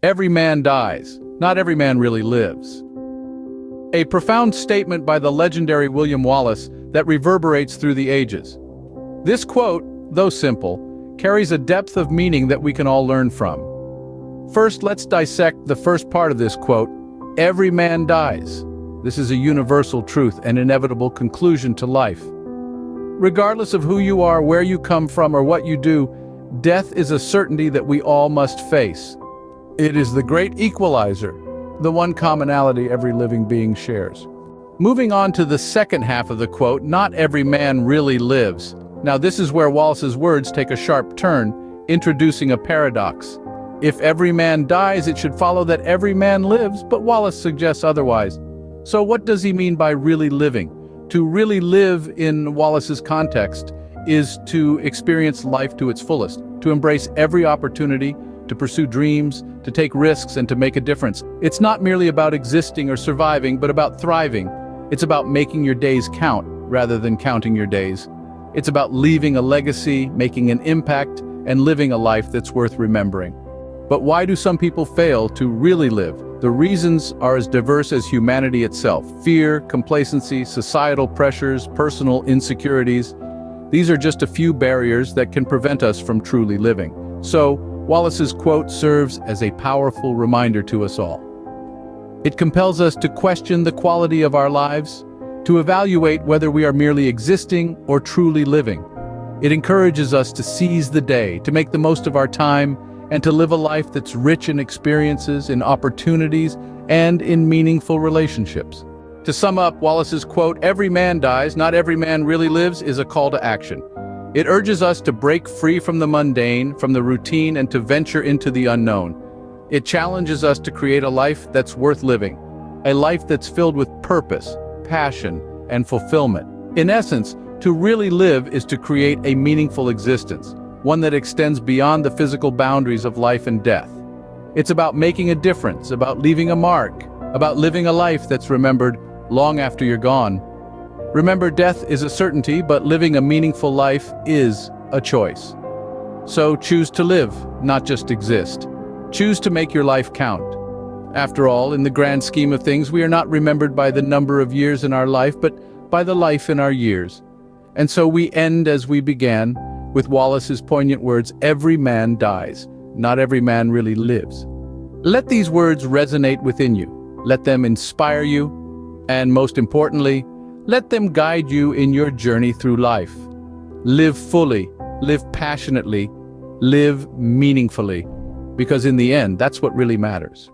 Every man dies. Not every man really lives. A profound statement by the legendary William Wallace that reverberates through the ages. This quote, though simple, carries a depth of meaning that we can all learn from. First, let's dissect the first part of this quote. Every man dies. This is a universal truth, an inevitable conclusion to life. Regardless of who you are, where you come from, or what you do, death is a certainty that we all must face. It is the great equalizer, the one commonality every living being shares. Moving on to the second half of the quote, not every man really lives. Now this is where Wallace's words take a sharp turn, introducing a paradox. If every man dies, it should follow that every man lives, but Wallace suggests otherwise. So what does he mean by really living? To really live in Wallace's context is to experience life to its fullest, to embrace every opportunity, to pursue dreams, to take risks, and to make a difference. It's not merely about existing or surviving, but about thriving. It's about making your days count rather than counting your days. It's about leaving a legacy, making an impact, and living a life that's worth remembering. But why do some people fail to really live? The reasons are as diverse as humanity itself. Fear, complacency, societal pressures, personal insecurities. These are just a few barriers that can prevent us from truly living. So, Wallace's quote serves as a powerful reminder to us all. It compels us to question the quality of our lives, to evaluate whether we are merely existing or truly living. It encourages us to seize the day, to make the most of our time, and to live a life that's rich in experiences, in opportunities, and in meaningful relationships. To sum up, Wallace's quote, "Every man dies, not every man really lives," is a call to action. It urges us to break free from the mundane, from the routine, and to venture into the unknown. It challenges us to create a life that's worth living, a life that's filled with purpose, passion, and fulfillment. In essence, to really live is to create a meaningful existence, one that extends beyond the physical boundaries of life and death. It's about making a difference, about leaving a mark, about living a life that's remembered long after you're gone. Remember, death is a certainty, but living a meaningful life is a choice. So choose to live, not just exist. Choose to make your life count. After all, in the grand scheme of things, we are not remembered by the number of years in our life, but by the life in our years. And so we end as we began, with Wallace's poignant words, "Every man dies, not every man really lives." Let these words resonate within you. Let them inspire you, and most importantly, let them guide you in your journey through life. Live fully, live passionately, live meaningfully, because in the end, that's what really matters.